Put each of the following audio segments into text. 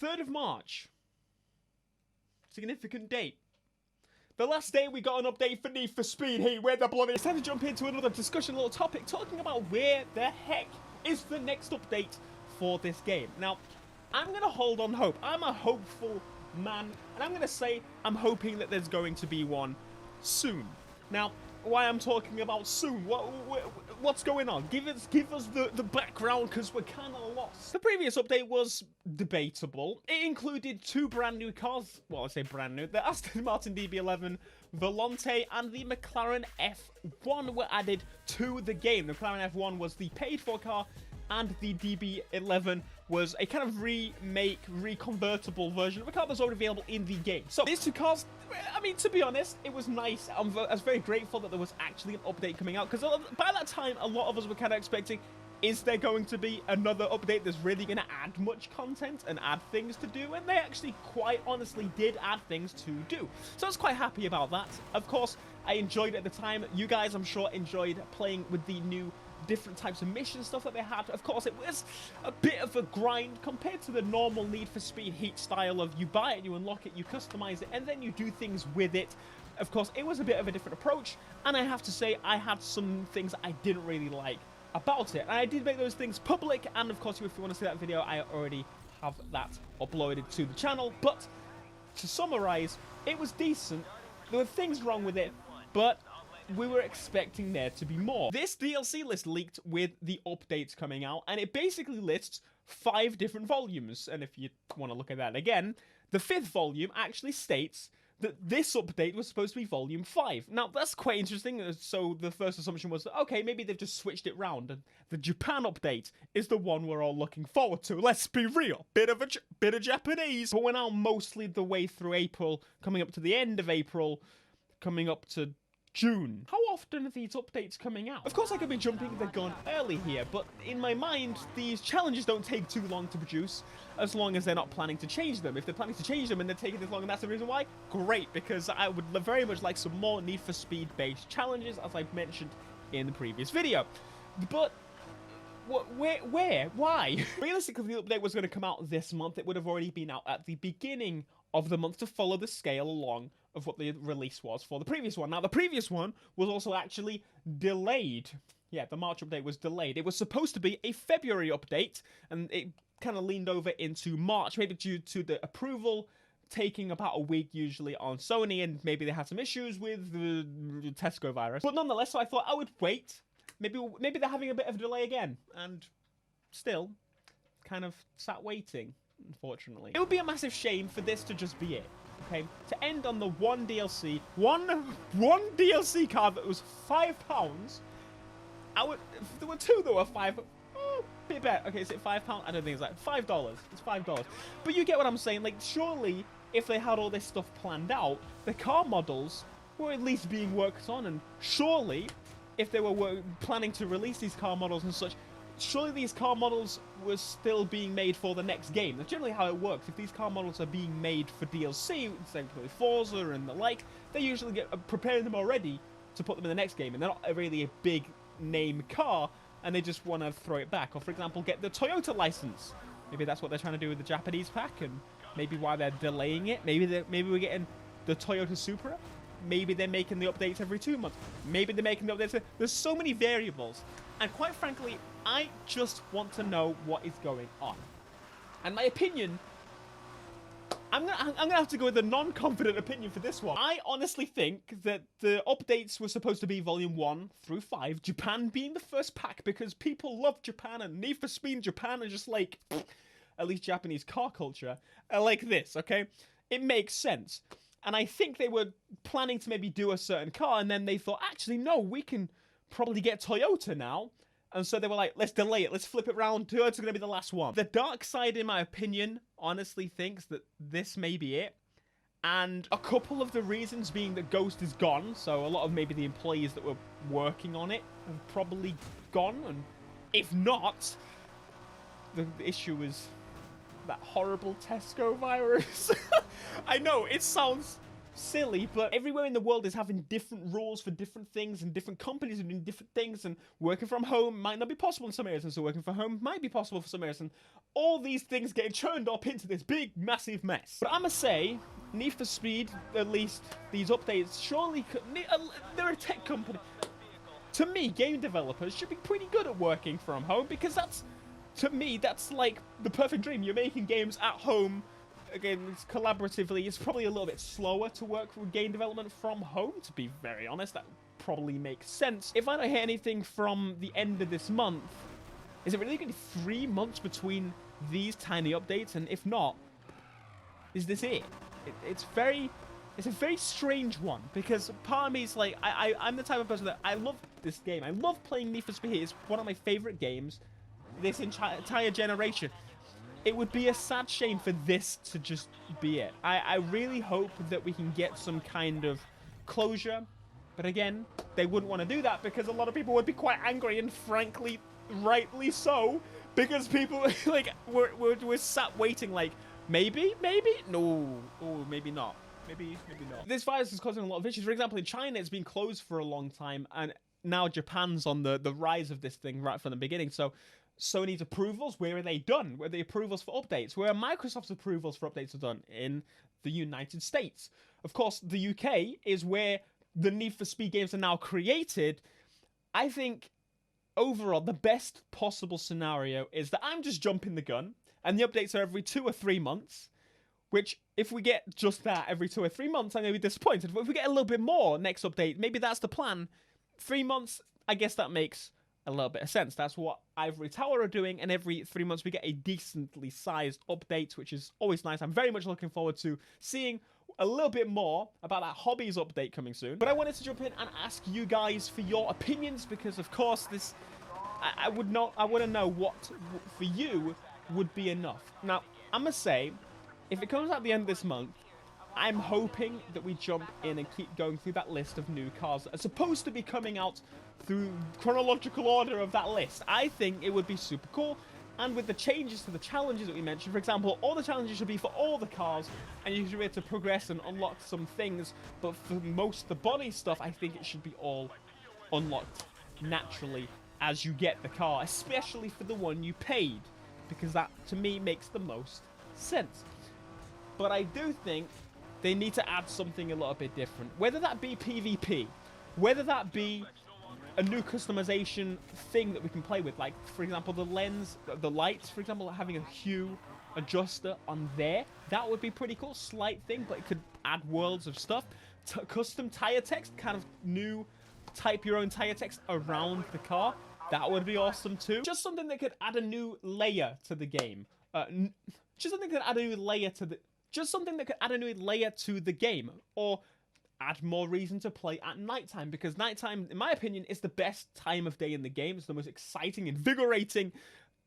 3rd of March. Significant date. The last day we got an update for Need for Speed Heat. Where the bloody... It's time to jump into another discussion, little topic, talking about where the heck is the next update for this game. Now, I'm going to hold on hope. I'm a hopeful man, and I'm going to say I'm hoping that there's going to be one soon. Now, why I'm talking about soon? What's going on? Give us the background, because we're kind of lost. The previous update was debatable. It included 2 brand new cars. Well, I say brand new. The Aston Martin DB11 Volante and the McLaren F1 were added to the game. The McLaren F1 was the paid-for car, and the DB11 was a kind of remake, reconvertible version of a car that's already available in the game. So these 2 cars, I mean, to be honest, it was nice. I was very grateful that there was actually an update coming out, because by that time, a lot of us were kind of expecting, is there going to be another update that's really going to add much content and add things to do? And they actually quite honestly did add things to do. So I was quite happy about that. Of course, I enjoyed it at the time. You guys, I'm sure, enjoyed playing with the new different types of mission stuff that they had. Of course, it was a bit of a grind compared to the normal Need for Speed Heat style of you buy it, you unlock it, you customize it, and then you do things with it. Of course, it was a bit of a different approach, and I have to say, I had some things I didn't really like about it. And I did make those things public, and of course, if you want to see that video, I already have that uploaded to the channel. But to summarize, it was decent. There were things wrong with it, but we were expecting there to be more. This DLC list leaked with the updates coming out, and it basically lists 5 different volumes. And if you want to look at that again, the 5th volume actually states that this update was supposed to be volume 5. Now, that's quite interesting. So the first assumption was, okay, maybe they've just switched it round, and the Japan update is the one we're all looking forward to. Let's be real. Bit of Japanese. But we're now mostly the way through April, coming up to the end of April, coming up to June. How often are these updates coming out? Of course, I could be jumping the gun early here, but in my mind, these challenges don't take too long to produce, as long as they're not planning to change them. If they're planning to change them and they're taking this long, and that's the reason why, great, because I would very much like some more Need for Speed-based challenges, as I've mentioned in the previous video. But where? Why? Realistically, the update was going to come out this month. It would have already been out at the beginning of the month to follow the scale along of what the release was for the previous one. Now, the previous one was also actually delayed. Yeah, the March update was delayed. It was supposed to be a February update, and it kind of leaned over into March, maybe due to the approval taking about a week usually on Sony, and maybe they had some issues with the Tesco virus. But nonetheless, so I thought I would wait. Maybe they're having a bit of a delay again, and still kind of sat waiting, unfortunately. It would be a massive shame for this to just be it. Okay, to end on the one DLC card that was £5. If there were 2 that were £5, bit better. Okay, is it £5? I don't think it's like $5. It's $5. But you get what I'm saying. Like, surely if they had all this stuff planned out, the car models were at least being worked on, and surely if they were planning to release these car models and such, surely these car models were still being made for the next game. That's generally how it works. If these car models are being made for DLC, same with Forza and the like, they usually get preparing them already to put them in the next game, and they're not really a big name car, and they just want to throw it back. Or, for example, get the Toyota license. Maybe that's what they're trying to do with the Japanese pack, and maybe why they're delaying it. Maybe we're getting the Toyota Supra. Maybe they're making the updates every 2 months. Maybe they're making the updates. There's so many variables. And quite frankly, I just want to know what is going on. And my opinion, I'm gonna have to go with a non-confident opinion for this one. I honestly think that the updates were supposed to be volume 1 through 5, Japan being the first pack, because people love Japan, and Need for Speed Japan are just like, at least Japanese car culture, are like this, okay? It makes sense. And I think they were planning to maybe do a certain car, and then they thought, actually, no, we can probably get Toyota now. And so they were like, let's delay it. Let's flip it around. Toyota's going to be the last one. The dark side, in my opinion, honestly thinks that this may be it. And a couple of the reasons being that Ghost is gone. So a lot of maybe the employees that were working on it have probably gone. And if not, the issue is that horrible Tesco virus. I know, it sounds silly, but everywhere in the world is having different rules for different things, and different companies are doing different things, and working from home might not be possible in some areas, and so working from home might be possible for some areas, and all these things getting churned up into this big, massive mess. But I'ma say, Need for Speed, at least these updates, surely they're a tech company. To me, game developers should be pretty good at working from home, because that's, to me, that's like the perfect dream. You're making games at home. Again, it's collaboratively. It's probably a little bit slower to work with game development from home, to be very honest. That probably makes sense. If I don't hear anything from the end of this month, is it really going to be 3 months between these tiny updates? And if not, is this it? It's a very strange one, because part of me is like, I'm the type of person that I love this game. I love playing Need for Speed. It's one of my favorite games this entire generation. It would be a sad shame for this to just be it. I really hope that we can get some kind of closure. But again, they wouldn't want to do that, because a lot of people would be quite angry, and frankly, rightly so. Because people, like, we're sat waiting like, maybe? No. Oh, maybe not. Maybe not. This virus is causing a lot of issues. For example, in China, it's been closed for a long time, and now Japan's on the rise of this thing right from the beginning. So Sony's approvals, where are they done? Where are the approvals for updates? Where are Microsoft's approvals for updates are done? In the United States. Of course, the UK is where the Need for Speed games are now created. I think, overall, the best possible scenario is that I'm just jumping the gun, and the updates are every 2 or 3 months, which, if we get just that every 2 or 3 months, I'm going to be disappointed. But if we get a little bit more next update, maybe that's the plan. 3 months, I guess that makes a little bit of sense. That's what Ivory Tower are doing, and every 3 months we get a decently sized update, which is always nice. I'm very much looking forward to seeing a little bit more about that Hobbies update coming soon. But I wanted to jump in and ask you guys for your opinions, because of course this, I want to know what for you would be enough. Now, I'm gonna say, if it comes out at the end of this month, I'm hoping that we jump in and keep going through that list of new cars that are supposed to be coming out through chronological order of that list. I think it would be super cool. And with the changes to the challenges that we mentioned, for example, all the challenges should be for all the cars, and you should be able to progress and unlock some things. But for most of the body stuff, I think it should be all unlocked naturally as you get the car, especially for the one you paid, because that, to me, makes the most sense. But I do think they need to add something a little bit different, whether that be PvP, whether that be a new customization thing that we can play with, like, for example, the lens, the lights, for example, having a hue adjuster on there. That would be pretty cool. Slight thing, but it could add worlds of stuff. Custom tire text, kind of new type your own tire text around the car. That would be awesome too. Just something that could add a new layer to the game. Just something that could add a new layer to the... Just something that could add a new layer to the game. Or add more reason to play at nighttime, because nighttime, in my opinion, is the best time of day in the game. It's the most exciting, invigorating,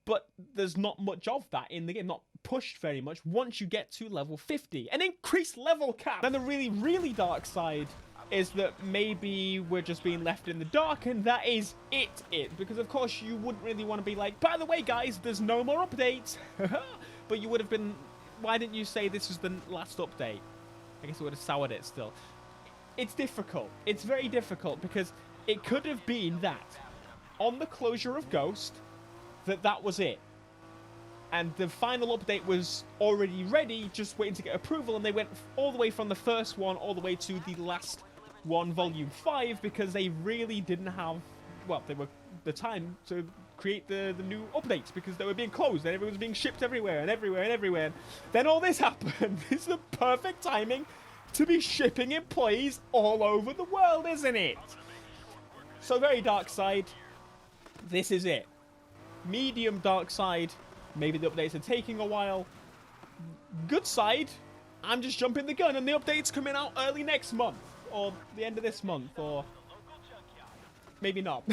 but there's not much of that in the game, not pushed very much once you get to level 50. An increased level cap! And the really, really dark side is that maybe we're just being left in the dark, and that is it. Because, of course, you wouldn't really want to be like, by the way, guys, there's no more updates. But you would have been, why didn't you say this was the last update? I guess it would have soured it still. It's difficult. It's very difficult, because it could have been that on the closure of Ghost, that was it. And the final update was already ready, just waiting to get approval, and they went all the way from the first one all the way to the last one, Volume 5, because they really didn't have, well, they were the time to create the new updates, because they were being closed and everyone was being shipped everywhere and everywhere and everywhere. And then all this happened. It's the perfect timing to be shipping employees all over the world, isn't it? So very dark side. This is it. Medium dark side. Maybe the updates are taking a while. Good side. I'm just jumping the gun, and the update's coming out early next month, or the end of this month, or maybe not.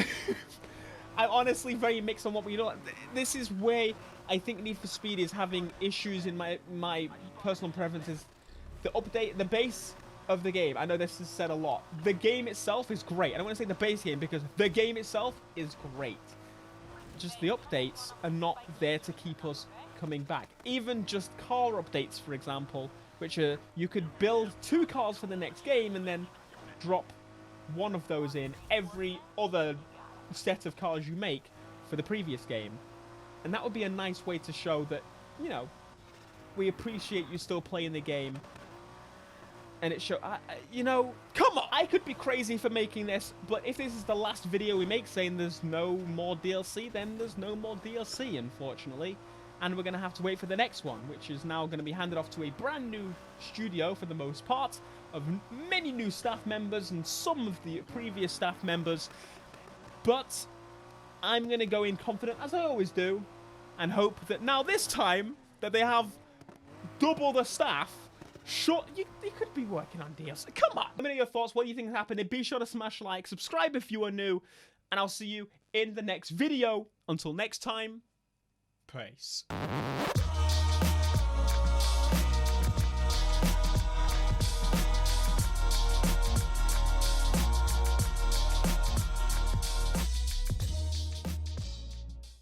I'm honestly very mixed on what we do. This is where I think Need for Speed is having issues in my personal preferences. The update, the base of the game, I know this is said a lot. The game itself is great. I don't want to say the base game, because the game itself is great. Just the updates are not there to keep us coming back. Even just car updates, for example, which are you could build 2 cars for the next game and then drop one of those in every other set of cars you make for the previous game. And that would be a nice way to show that, you know, we appreciate you still playing the game. And it show, you know, come on, I could be crazy for making this, but if this is the last video we make saying there's no more DLC, then there's no more DLC, unfortunately. And we're going to have to wait for the next one, which is now going to be handed off to a brand new studio for the most part, of many new staff members and some of the previous staff members. But I'm going to go in confident, as I always do, and hope that now this time that they have double the staff. Sure, you could be working on DLC. Come on. Let me know your thoughts. What do you think is happening? Be sure to smash like, subscribe if you are new, and I'll see you in the next video. Until next time, peace.